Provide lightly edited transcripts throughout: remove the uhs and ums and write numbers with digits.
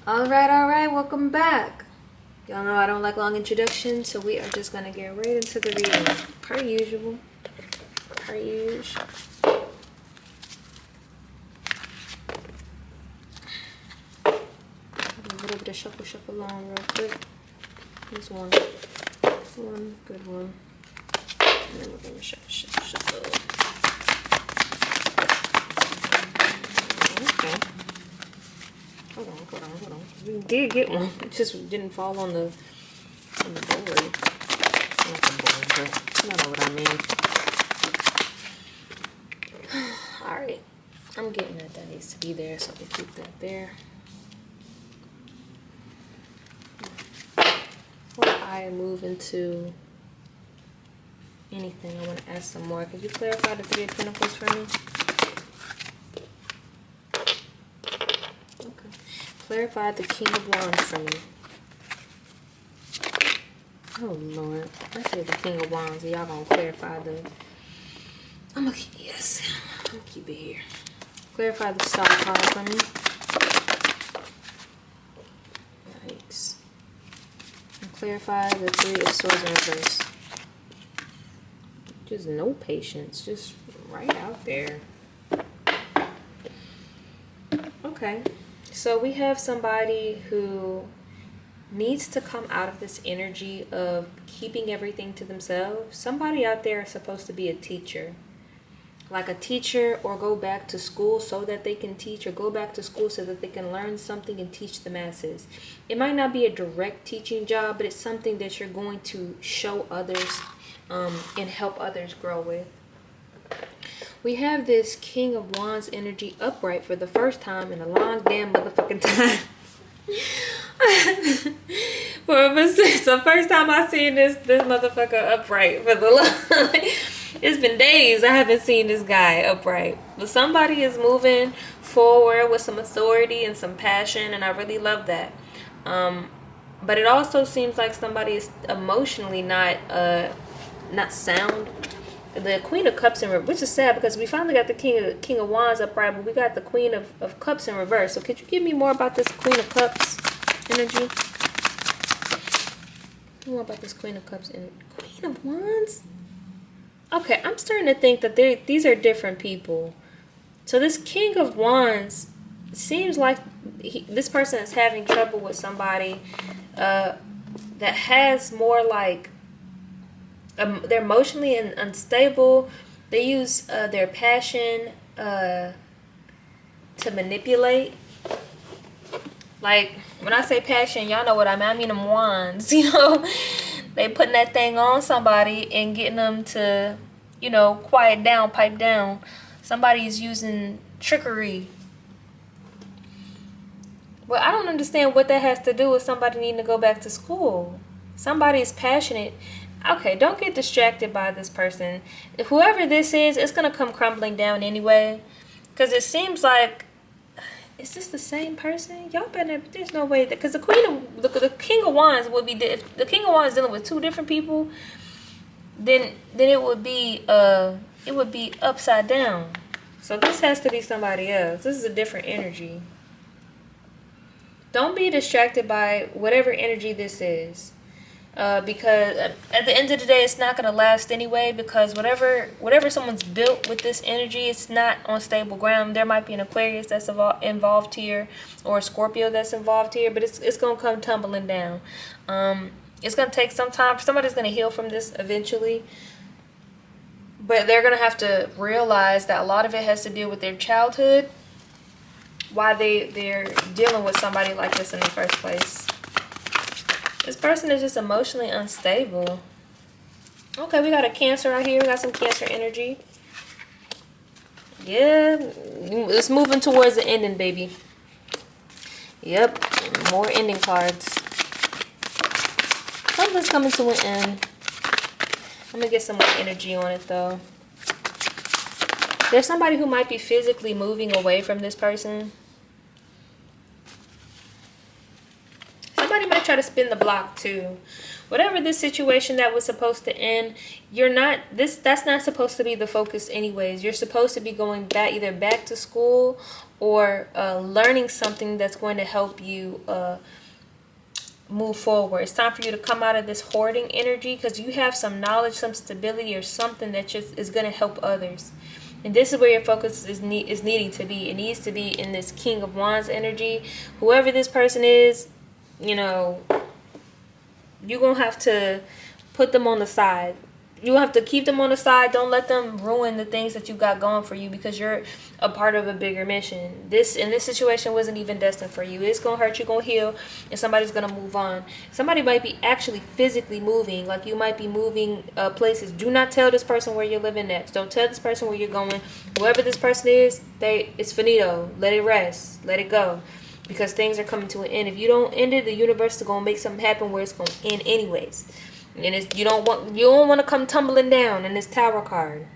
All right, welcome back. Y'all know I don't like long introductions, so we are just gonna get right into the reading. Per usual. Per usual. A little bit of shuffle on real quick. Here's one. One good one. And then we're gonna shuffle. Okay. Hold on. We did get one. It just didn't fall on the board. Not the board, but you know what I mean. Alright. I'm getting that needs to be there, so we'll keep that there. Before I move into anything, I want to ask some more. Could you clarify the Three of Pentacles for me? Clarify the King of Wands for me. Oh Lord. I say the King of Wands, and y'all gonna clarify the... I'm gonna keep it here. Clarify the Star card for me. Yikes. And clarify the Three of Swords in reverse. Just no patience. Just right out there. Okay. So we have somebody who needs to come out of this energy of keeping everything to themselves. Somebody out there is supposed to be a teacher. Like a teacher, or go back to school so that they can teach, or go back to school so that they can learn something and teach the masses. It might not be a direct teaching job, but it's something that you're going to show others and help others grow with. We have this King of Wands energy upright for the first time in a long damn motherfucking time. It's the first time I've seen this motherfucker upright for the long. It's been days I haven't seen this guy upright. But somebody is moving forward with some authority and some passion, and I really love that. But it also seems like somebody is emotionally not sound. The Queen of Cups in reverse, which is sad because we finally got the King of Wands upright, but we got the Queen of Cups in reverse. So could you give me more about this Queen of Cups energy? More about this Queen of Cups energy. Queen of Wands? Okay, I'm starting to think that these are different people. So this King of Wands seems like this person is having trouble with somebody that has more like... they're emotionally unstable. They use their passion to manipulate. Like, when I say passion, y'all know what I mean. I mean them wands, you know. They putting that thing on somebody and getting them to, you know, quiet down, pipe down. Somebody's using trickery. Well, I don't understand what that has to do with somebody needing to go back to school. Somebody is passionate. Okay, don't get distracted by this person. Whoever this is, it's going to come crumbling down anyway. Because it seems like... Is this the same person? Y'all better... There's no way that... Because the King of Wands would be... If the King of Wands is dealing with two different people, then it would be upside down. So this has to be somebody else. This is a different energy. Don't be distracted by whatever energy this is. Because at the end of the day, it's not going to last anyway, because whatever someone's built with this energy, it's not on stable ground. There might be an Aquarius that's involved here, or a Scorpio that's involved here, but it's going to come tumbling down. It's going to take some time. Somebody's going to heal from this eventually, but they're going to have to realize that a lot of it has to do with their childhood, why they're dealing with somebody like this in the first place. This person is just emotionally unstable. Okay, we got a Cancer out here. We got some Cancer energy. Yeah, it's moving towards the ending, baby. Yep, more ending cards. Something's coming to an end. I'm gonna get some more energy on it, though. There's somebody who might be physically moving away from this person. somebody might try to spin the block too. Whatever this situation that was supposed to end, that's not supposed to be the focus anyways. You're supposed to be going back, either back to school or learning something that's going to help you move forward. It's time for you to come out of this hoarding energy, because you have some knowledge, some stability, or something that just is going to help others. And this is where your focus is needing to be. It needs to be in this King of Wands energy. Whoever this person is, you know, you're going to have to put them on the side. You have to keep them on the side. Don't let them ruin the things that you got going for you, because you're a part of a bigger mission. This situation wasn't even destined for you. It's going to hurt. You're going to heal, and somebody's going to move on. Somebody might be actually physically moving. Like you might be moving places. Do not tell this person where you're living next. Don't tell this person where you're going. Whoever this person is, it's finito. Let it rest. Let it go. Because things are coming to an end. If you don't end it, the universe is going to make something happen where it's going to end anyways. And you don't want to come tumbling down in this Tower card.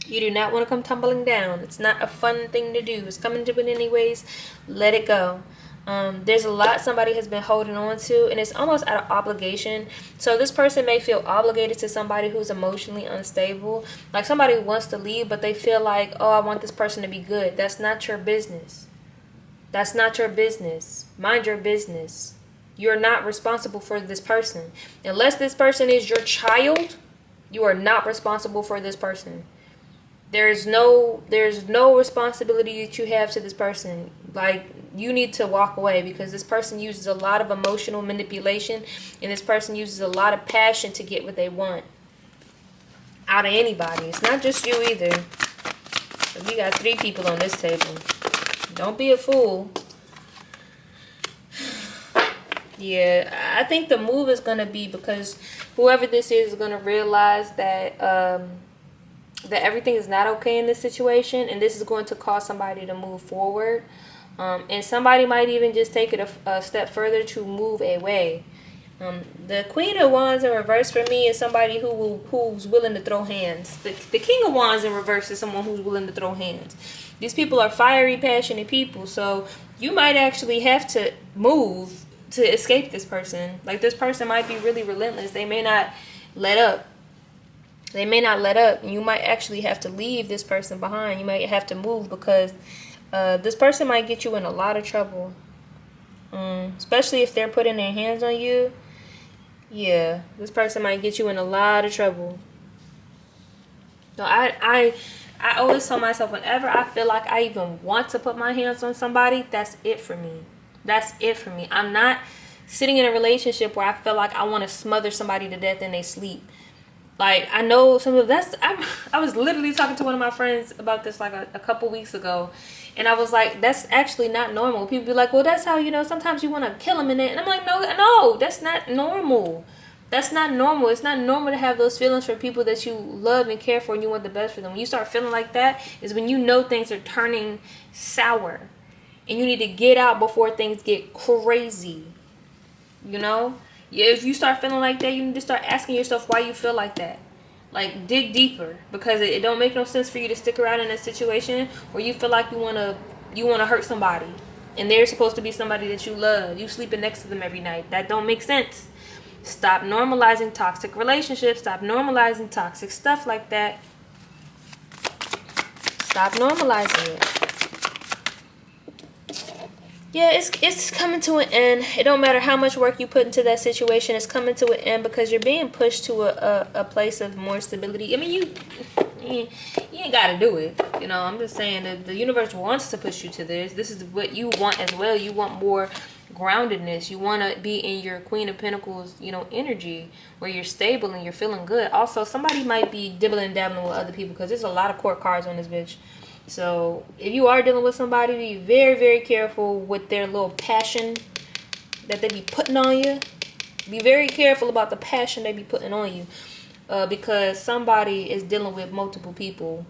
You do not want to come tumbling down. It's not a fun thing to do. It's coming to it anyways. Let it go. There's a lot somebody has been holding on to, and it's almost out of obligation. So this person may feel obligated to somebody who's emotionally unstable. Like somebody wants to leave, but they feel like, oh, I want this person to be good. That's not your business. That's not your business. Mind your business. You're not responsible for this person. Unless this person is your child, you are not responsible for this person. There's no responsibility that you have to this person. Like, you need to walk away, because this person uses a lot of emotional manipulation, and this person uses a lot of passion to get what they want out of anybody. It's not just you either. So we got 3 people on this table. Don't be a fool. Yeah, I think the move is going to be, because whoever this is going to realize that that everything is not okay in this situation, and this is going to cause somebody to move forward. And somebody might even just take it a step further to move away. The Queen of Wands in reverse for me is somebody who's willing to throw hands. The King of Wands in reverse is someone who's willing to throw hands. These people are fiery, passionate people, so you might actually have to move to escape this person. Like, this person might be really relentless. They may not let up. You might actually have to leave this person behind. You might have to move, because this person might get you in a lot of trouble. Especially if they're putting their hands on you. Yeah, this person might get you in a lot of trouble. So I always tell myself, whenever I feel like I even want to put my hands on somebody, that's it for me. That's it for me. I'm not sitting in a relationship where I feel like I want to smother somebody to death in their sleep. Like, I know some of that's... I was literally talking to one of my friends about this like a couple weeks ago. And I was like, that's actually not normal. People be like, well, that's how, sometimes you want to kill them in it. And I'm like, no, that's not normal. That's not normal. It's not normal to have those feelings for people that you love and care for, and you want the best for them. When you start feeling like that is when you know things are turning sour. And you need to get out before things get crazy. If you start feeling like that, you need to start asking yourself why you feel like that. Like, dig deeper, because it don't make no sense for you to stick around in a situation where you feel like you wanna hurt somebody, and they're supposed to be somebody that you love. You sleeping next to them every night. That don't make sense. Stop normalizing toxic relationships. Stop normalizing toxic stuff like that. Stop normalizing it. Yeah, it's coming to an end. It don't matter how much work you put into that situation. It's coming to an end, because you're being pushed to a place of more stability. I mean, you ain't got to do it. I'm just saying that the universe wants to push you to this. This is what you want as well. You want more groundedness. You want to be in your Queen of Pentacles, energy, where you're stable and you're feeling good. Also, somebody might be dibbling dabbling with other people, because there's a lot of court cards on this bitch. So if you are dealing with somebody, be very, very careful with their little passion that they be putting on you. Be very careful about the passion they be putting on you, because somebody is dealing with multiple people.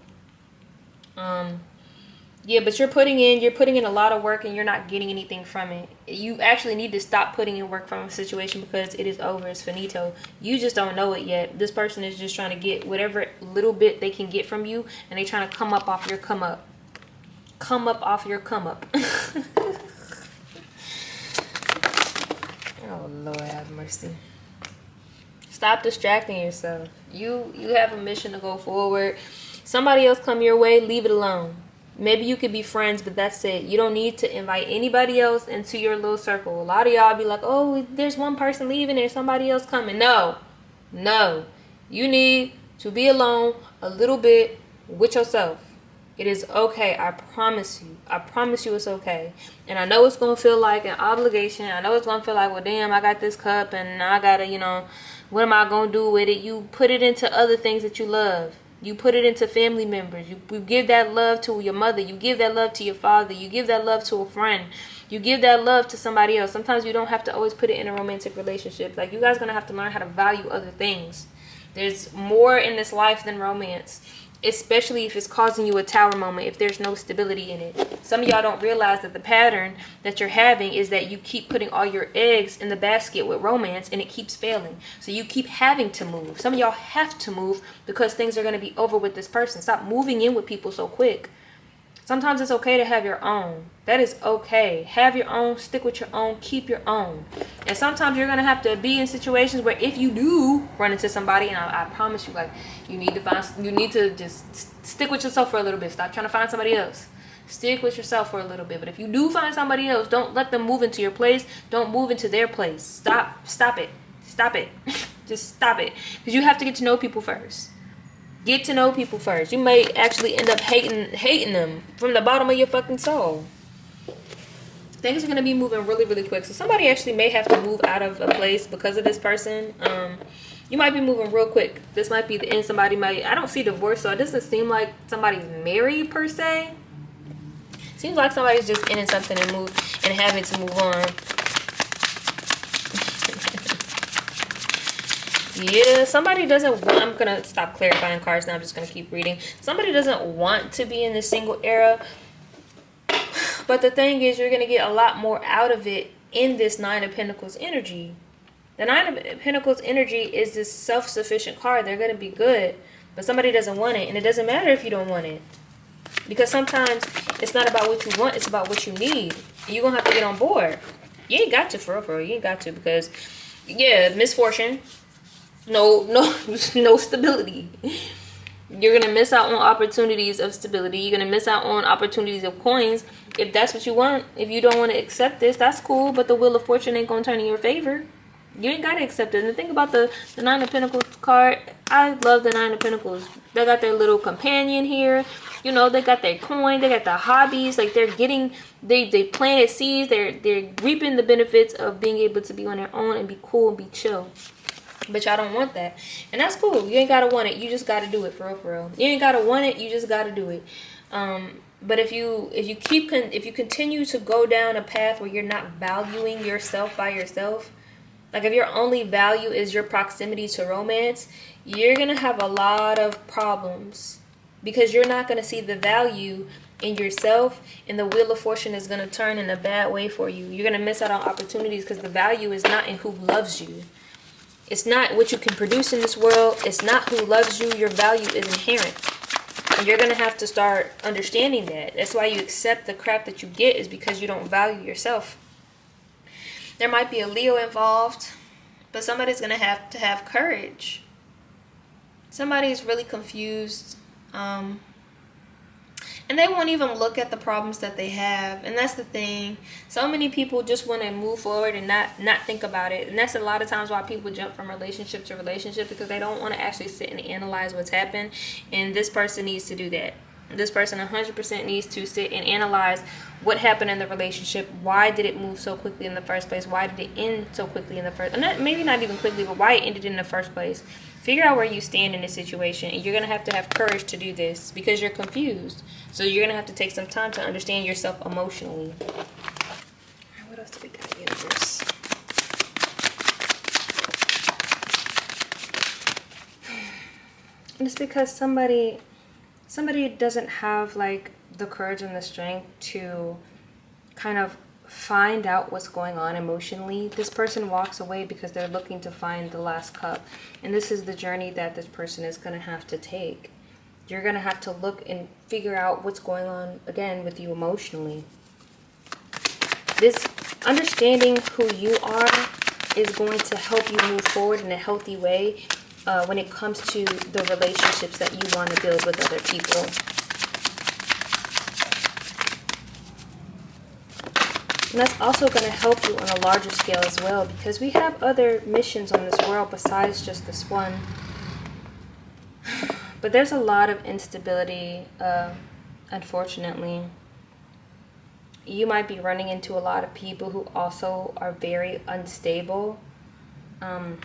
Yeah, but you're putting in a lot of work, and you're not getting anything from it. You actually need to stop putting in work from a situation, because it is over. It's finito. You just don't know it yet. This person is just trying to get whatever little bit they can get from you, and they're trying to come up off your come up. Come up off your come up. Oh, Lord have mercy. Stop distracting yourself. You have a mission to go forward. Somebody else come your way, leave it alone. Maybe you could be friends, but that's it. You don't need to invite anybody else into your little circle. A lot of y'all be like, oh, there's one person leaving, there's somebody else coming. No. You need to be alone a little bit with yourself. It is okay. I promise you. I promise you it's okay. And I know it's going to feel like an obligation. I know it's going to feel like, well, damn, I got this cup and I got to, what am I going to do with it? You put it into other things that you love. You put it into family members. You give that love to your mother. You give that love to your father. You give that love to a friend. You give that love to somebody else. Sometimes you don't have to always put it in a romantic relationship. Like, you guys are going to have to learn how to value other things. There's more in this life than romance. Especially if it's causing you a tower moment, if there's no stability in it. Some of y'all don't realize that the pattern that you're having is that you keep putting all your eggs in the basket with romance and it keeps failing. So you keep having to move. Some of y'all have to move because things are going to be over with this person. Stop moving in with people so quick. Sometimes it's okay to have your own. That is okay. Have your own, stick with your own, keep your own. And sometimes you're going to have to be in situations where if you do run into somebody, and I promise you, like, you need to just stick with yourself for a little bit. Stop trying to find somebody else. Stick with yourself for a little bit. But if you do find somebody else, don't let them move into your place. Don't move into their place. Stop it. Just stop it. Because you have to get to know people first. Get to know people first. You may actually end up hating them from the bottom of your fucking soul. Things are going to be moving really, really quick. So somebody actually may have to move out of a place because of this person. You might be moving real quick. This might be the end. I don't see divorce, so it doesn't seem like somebody's married per se. Seems like somebody's just ending something and having to move on. Yeah, somebody doesn't want, I'm going to stop clarifying cards now. I'm just going to keep reading. Somebody doesn't want to be in the single era. But the thing is, you're going to get a lot more out of it in this Nine of Pentacles energy. The Nine of Pentacles energy is this self-sufficient card. They're going to be good. But somebody doesn't want it. And it doesn't matter if you don't want it. Because sometimes it's not about what you want. It's about what you need. And you're going to have to get on board. You ain't got to, for real. You ain't got to because, yeah, misfortune. No stability. You're going to miss out on opportunities of stability. You're going to miss out on opportunities of coins. If that's what you want. If you don't want to accept this, that's cool. But the Wheel of Fortune ain't going to turn in your favor. You ain't got to accept it. And the thing about the Nine of Pentacles card, I love the Nine of Pentacles. They got their little companion here. They got their coin. They got their hobbies. Like, they're getting, they planted seeds. They're reaping the benefits of being able to be on their own and be cool and be chill. But y'all don't want that. And that's cool. You ain't got to want it. You just got to do it, for real. You ain't got to want it. You just got to do it. But if you continue to go down a path where you're not valuing yourself by yourself, like if your only value is your proximity to romance, you're going to have a lot of problems because you're not going to see the value in yourself, and the Wheel of Fortune is going to turn in a bad way for you. You're going to miss out on opportunities because the value is not in who loves you. It's not what you can produce in this world. It's not who loves you. Your value is inherent. And you're going to have to start understanding that. That's why you accept the crap that you get, is because you don't value yourself. There might be a Leo involved, but somebody's going to have courage. Somebody's really confused. And they won't even look at the problems that they have. And that's the thing. So many people just want to move forward and not think about it. And that's a lot of times why people jump from relationship to relationship, because they don't want to actually sit and analyze what's happened. And this person needs to do that. This person 100% needs to sit and analyze what happened in the relationship. Why did it move so quickly in the first place? Why did it end so quickly in the first? Maybe not even quickly, but why it ended in the first place. Figure out where you stand in this situation, and you're going to have courage to do this because you're confused. So you're going to have to take some time to understand yourself emotionally. All right, what else do we got here? This. And it's because somebody doesn't have like the courage and the strength to kind of find out what's going on emotionally. This person walks away because they're looking to find the last cup. And this is the journey that this person is going to have to take. You're going to have to look and figure out what's going on again with you emotionally. This understanding who you are is going to help you move forward in a healthy way when it comes to the relationships that you want to build with other people. And that's also going to help you on a larger scale as well, because we have other missions on this world besides just this one. But there's a lot of instability, unfortunately. You might be running into a lot of people who also are very unstable. I'm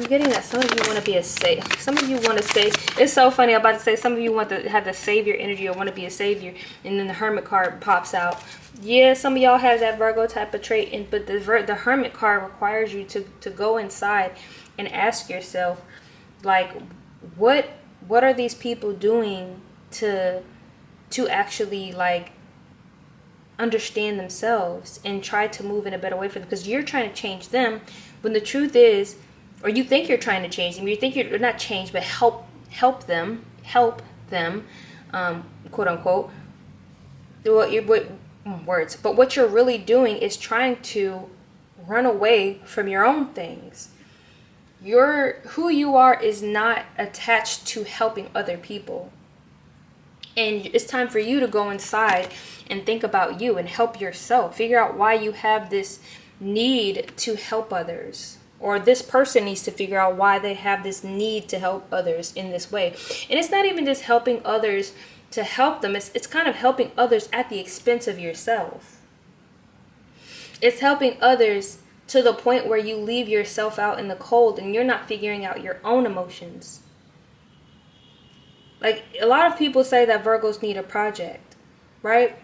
getting that some of you want to be a savior. Some of you want to say, it's so funny, I'm about to say some of you want to have the savior energy or want to be a savior, and then the hermit card pops out. Yeah, some of y'all have that Virgo type of trait, but the hermit card requires you to go inside and ask yourself, like, what are these people doing to actually, like, understand themselves and try to move in a better way for them? Because you're trying to change them, when the truth is, or you think you're trying to change them, you think you're not change, but help them, quote unquote. But what you're really doing is trying to run away from your own things. Who you are is not attached to helping other people. And it's time for you to go inside and think about you and help yourself. Figure out why you have this need to help others. Or this person needs to figure out why they have this need to help others in this way. And it's not even just helping others to help them. It's kind of helping others at the expense of yourself. It's helping others to the point where you leave yourself out in the cold and you're not figuring out your own emotions. Like, a lot of people say that Virgos need a project, right?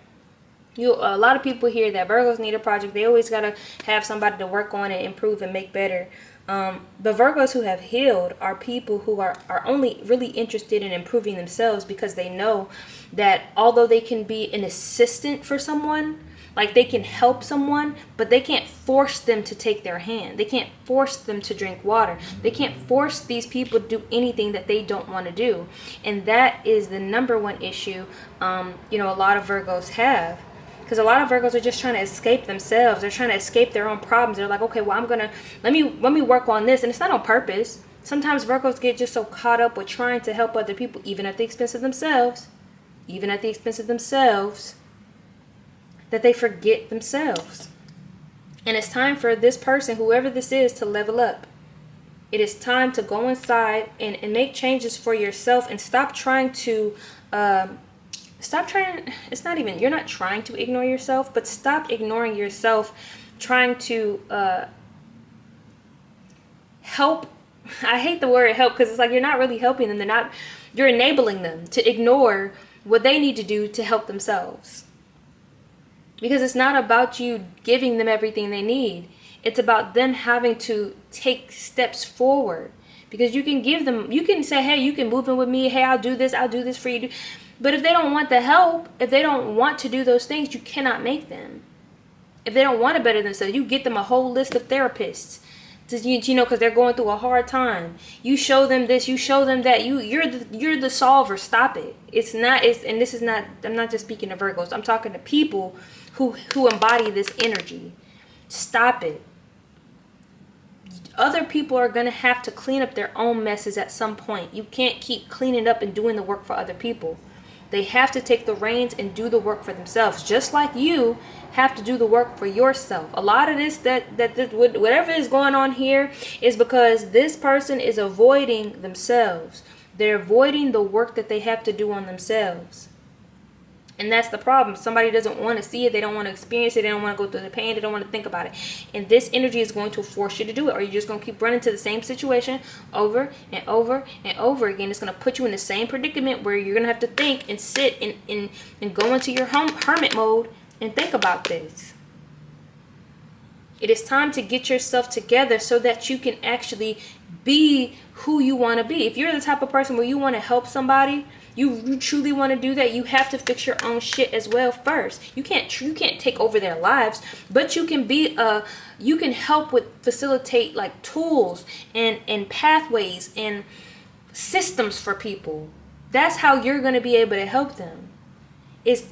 A lot of people hear that Virgos need a project. They always got to have somebody to work on and improve and make better. The Virgos who have healed are people who are only really interested in improving themselves, because they know that although they can be an assistant for someone, like they can help someone, but they can't force them to take their hand. They can't force them to drink water. They can't force these people to do anything that they don't want to do. And that is the number one issue, a lot of Virgos have. Because a lot of Virgos are just trying to escape themselves. They're trying to escape their own problems. They're like, okay, well, let me work on this. And it's not on purpose. Sometimes Virgos get just so caught up with trying to help other people, even at the expense of themselves, that they forget themselves. And it's time for this person, whoever this is, to level up. It is time to go inside and make changes for yourself and stop trying to... it's not even, you're not trying to ignore yourself, but stop ignoring yourself, trying to help. I hate the word help, because it's like you're not really helping them. You're enabling them to ignore what they need to do to help themselves. Because it's not about you giving them everything they need. It's about them having to take steps forward. Because you can say, hey, you can move in with me. Hey, I'll do this for you. But if they don't want the help, if they don't want to do those things, you cannot make them. If they don't want to better themselves, you get them a whole list of therapists, because they're going through a hard time. You show them this, you show them that. You're the solver. Stop it. I'm not just speaking to Virgos. I'm talking to people who embody this energy. Stop it. Other people are going to have to clean up their own messes at some point. You can't keep cleaning up and doing the work for other people. They have to take the reins and do the work for themselves, just like you have to do the work for yourself. A lot of this, whatever is going on here, is because this person is avoiding themselves. They're avoiding the work that they have to do on themselves. And that's the problem. Somebody doesn't want to see it. They don't want to experience it. They don't want to go through the pain. They don't want to think about it. And this energy is going to force you to do it. Or you're just going to keep running to the same situation over and over and over again. It's going to put you in the same predicament where you're going to have to think and sit and go into your hermit mode and think about this. It is time to get yourself together so that you can actually be who you want to be. If you're the type of person where you want to help somebody, you truly want to do that, you have to fix your own shit as well first. You can't take over their lives, but you can you can help facilitate like tools and pathways and systems for people. That's how you're going to be able to help them. It's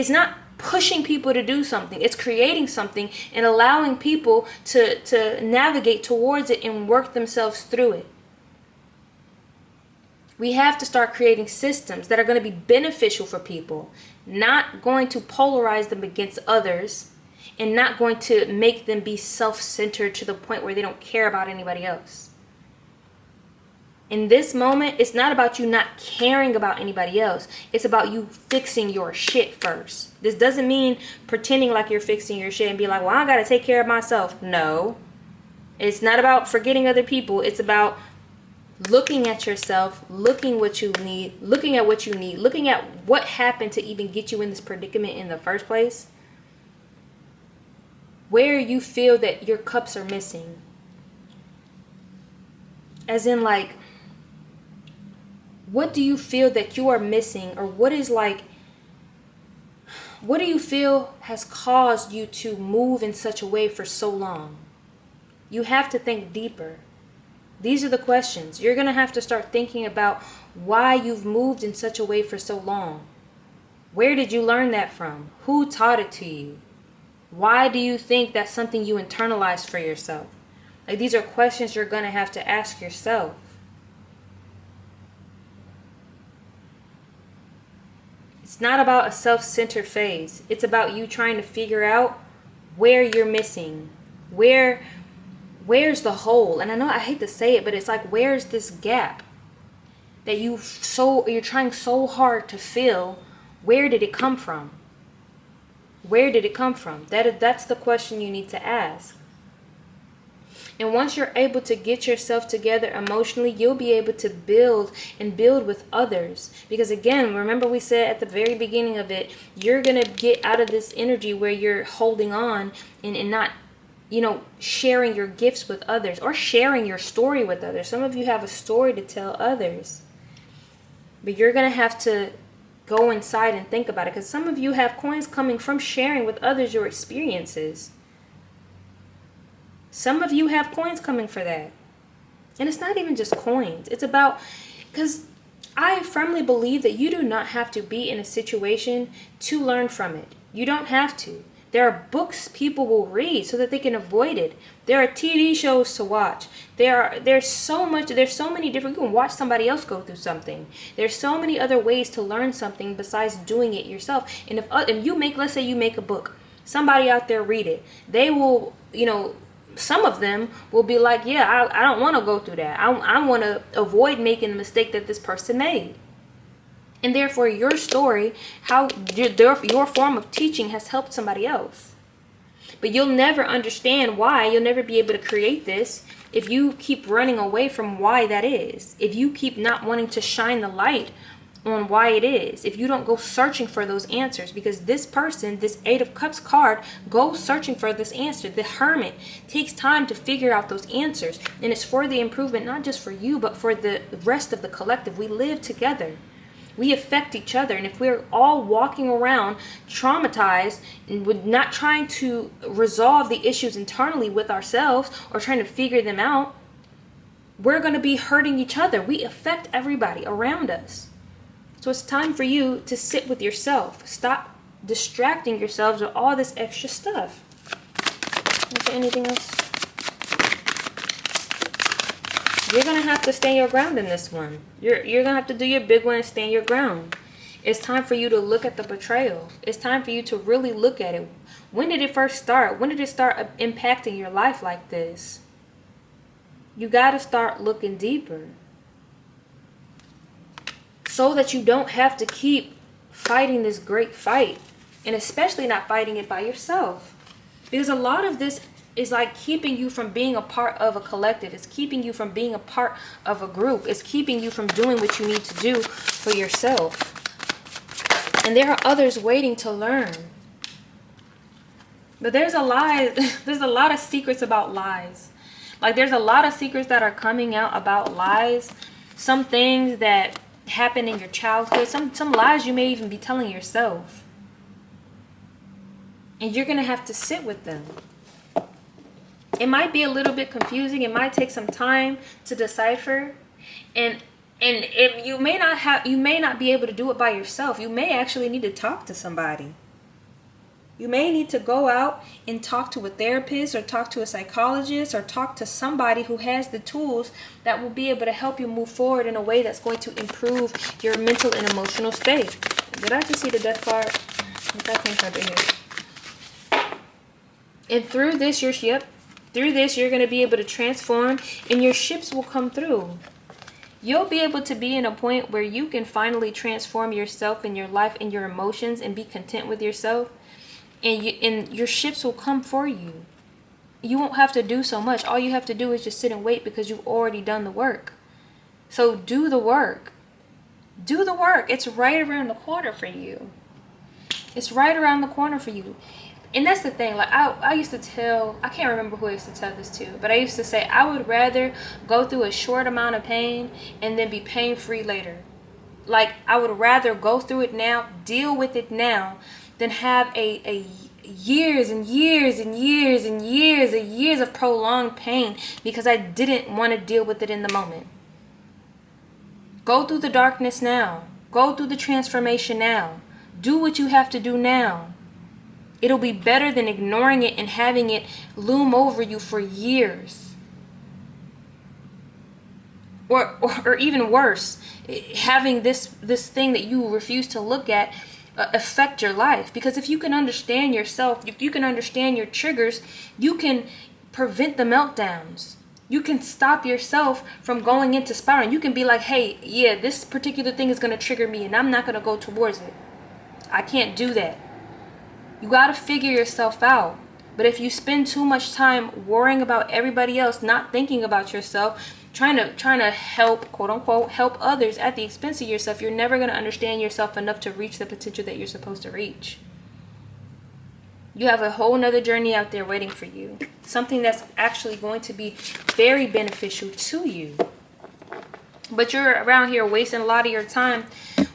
not pushing people to do something. It's creating something and allowing people to navigate towards it and work themselves through it. We have to start creating systems that are going to be beneficial for people, not going to polarize them against others, and not going to make them be self-centered to the point where they don't care about anybody else. In this moment, it's not about you not caring about anybody else. It's about you fixing your shit first. This doesn't mean pretending like you're fixing your shit and be like, well, I gotta take care of myself. No. It's not about forgetting other people. It's about looking at yourself, looking what you need, looking at what you need, looking at what happened to even get you in this predicament in the first place. Where you feel that your cups are missing. As in, like, what do you feel that you are missing? Or what do you feel has caused you to move in such a way for so long? You have to think deeper. These are the questions. You're going to have to start thinking about why you've moved in such a way for so long. Where did you learn that from? Who taught it to you? Why do you think that's something you internalized for yourself? Like, these are questions you're going to have to ask yourself. It's not about a self-centered phase. It's about you trying to figure out where you're missing. Where's the hole? And I know I hate to say it, but it's like, where's this gap that you're trying so hard to fill? Where did it come from? Where did it come from? That's the question you need to ask. And once you're able to get yourself together emotionally, you'll be able to build with others. Because again, remember we said at the very beginning of it, you're going to get out of this energy where you're holding on and not, sharing your gifts with others or sharing your story with others. Some of you have a story to tell others. But you're going to have to go inside and think about it. Because some of you have coins coming from sharing with others your experiences. Some of you have coins coming for that. And it's not even just coins. It's about, because I firmly believe that you do not have to be in a situation to learn from it. You don't have to. There are books people will read so that they can avoid it. There are TV shows to watch. There's so many different, you can watch somebody else go through something. There's so many other ways to learn something besides doing it yourself. And if you make, let's say you make a book, somebody out there read it. They will, some of them will be like, yeah, I don't want to go through that. I want to avoid making the mistake that this person made. And therefore, your story, your form of teaching has helped somebody else. But you'll never understand why. You'll never be able to create this if you keep running away from why that is. If you keep not wanting to shine the light on why it is. If you don't go searching for those answers, because this person, this Eight of Cups card, goes searching for this answer. The Hermit takes time to figure out those answers, and it's for the improvement, not just for you, but for the rest of the collective. We live together. We affect each other, and if we're all walking around traumatized and we're not trying to resolve the issues internally with ourselves or trying to figure them out, we're going to be hurting each other. We affect everybody around us. So it's time for you to sit with yourself. Stop distracting yourselves with all this extra stuff. Is there anything else? You're going to have to stand your ground in this one. You're going to have to do your big one and stand your ground. It's time for you to look at the betrayal. It's time for you to really look at it. When did it first start? When did it start impacting your life like this? You got to start looking deeper. So that you don't have to keep fighting this great fight. And especially not fighting it by yourself. Because a lot of this is like keeping you from being a part of a collective. It's keeping you from being a part of a group. It's keeping you from doing what you need to do for yourself. And there are others waiting to learn. But there's a lot of secrets about lies. Like, there's a lot of secrets that are coming out about lies. Some things that happened in your childhood. Some lies you may even be telling yourself. And you're going to have to sit with them. It might be a little bit confusing. It might take some time to decipher. And if you may not be able to do it by yourself. You may actually need to talk to somebody. You may need to go out and talk to a therapist or talk to a psychologist or talk to somebody who has the tools that will be able to help you move forward in a way that's going to improve your mental and emotional state. Did I just see the death card? That came right here. And through this, you're going to be able to transform, and your ships will come through. You'll be able to be in a point where you can finally transform yourself and your life and your emotions and be content with yourself. And your ships will come for you. You won't have to do so much. All you have to do is just sit and wait because you've already done the work. So do the work. Do the work. It's right around the corner for you. It's right around the corner for you. And that's the thing. Like I used to tell, I can't remember who I used to tell this to, but I used to say I would rather go through a short amount of pain and then be pain-free later. Like I would rather go through it now, deal with it now, than have a years and years and years and years of prolonged pain because I didn't want to deal with it in the moment. Go through the darkness now. Go through the transformation now. Do what you have to do now. It'll be better than ignoring it and having it loom over you for years. Or even worse, having this thing that you refuse to look at affect your life. Because if you can understand yourself, if you can understand your triggers, you can prevent the meltdowns. You can stop yourself from going into spiraling. You can be like, hey, yeah, this particular thing is going to trigger me and I'm not going to go towards it. I can't do that. You got to figure yourself out. But if you spend too much time worrying about everybody else, not thinking about yourself, trying to help, quote unquote, help others at the expense of yourself, you're never going to understand yourself enough to reach the potential that you're supposed to reach. You have a whole nother journey out there waiting for you. Something that's actually going to be very beneficial to you. But you're around here wasting a lot of your time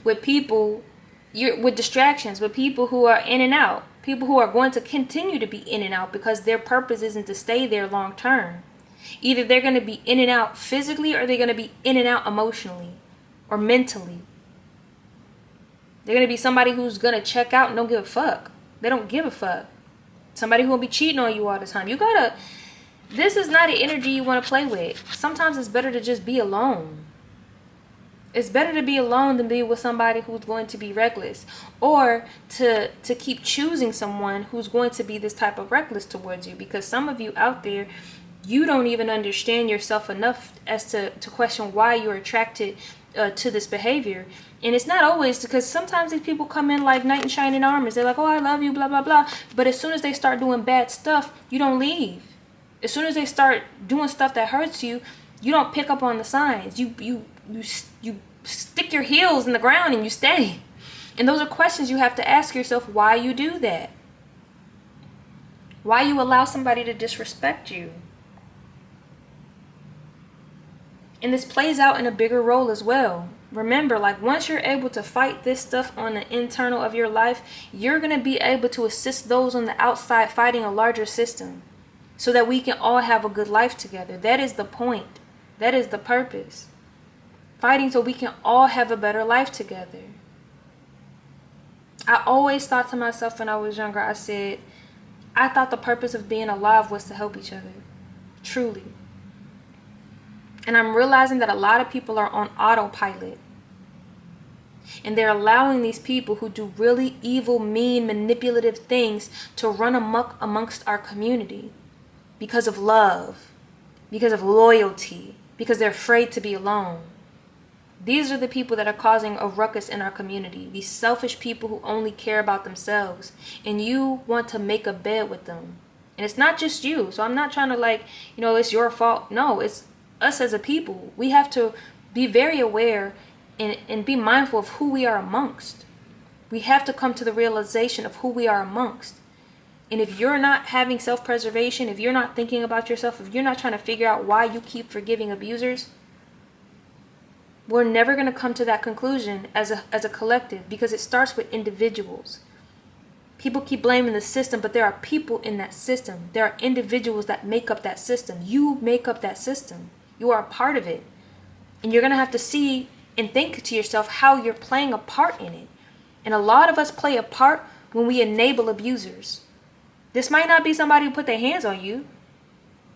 with people, with distractions, with people who are in and out. People who are going to continue to be in and out because their purpose isn't to stay there long term. Either they're going to be in and out physically or they're going to be in and out emotionally or mentally. They're going to be somebody who's going to check out and don't give a fuck. They don't give a fuck. Somebody who will be cheating on you all the time. This is not an energy you want to play with. Sometimes it's better to just be alone. It's better to be alone than be with somebody who's going to be reckless. Or to keep choosing someone who's going to be this type of reckless towards you. Because some of you out there, you don't even understand yourself enough as to question why you're attracted to this behavior. And it's not always because sometimes these people come in like knight in shining armor. They're like, oh, I love you, blah, blah, blah. But as soon as they start doing bad stuff, you don't leave. As soon as they start doing stuff that hurts you, you don't pick up on the signs. You stick your heels in the ground and you stay. And those are questions you have to ask yourself why you do that. Why you allow somebody to disrespect you. And this plays out in a bigger role as well. Remember, like once you're able to fight this stuff on the internal of your life, you're going to be able to assist those on the outside fighting a larger system so that we can all have a good life together. That is the point. That is the purpose. Fighting so we can all have a better life together. I always thought to myself when I was younger, I thought the purpose of being alive was to help each other. Truly. And I'm realizing that a lot of people are on autopilot. And they're allowing these people who do really evil, mean, manipulative things to run amok amongst our community. Because of love. Because of loyalty. Because they're afraid to be alone. These are the people that are causing a ruckus in our community. These selfish people who only care about themselves. And you want to make a bed with them. And it's not just you. So I'm not trying to it's your fault. No, it's us as a people. We have to be very aware and be mindful of who we are amongst. We have to come to the realization of who we are amongst. And if you're not having self-preservation, if you're not thinking about yourself, if you're not trying to figure out why you keep forgiving abusers, we're never going to come to that conclusion as a collective, because it starts with individuals. People keep blaming the system, but there are people in that system. There are individuals that make up that system. You make up that system. You are a part of it. And you're going to have to see and think to yourself how you're playing a part in it. And a lot of us play a part when we enable abusers. This might not be somebody who put their hands on you,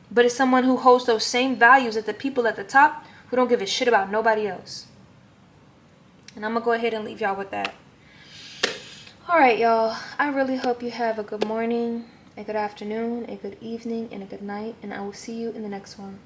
but it's someone who holds those same values as the people at the top who don't give a shit about nobody else. And I'm going to go ahead and leave y'all with that. Alright, y'all. I really hope you have a good morning, a good afternoon, a good evening, and a good night. And I will see you in the next one.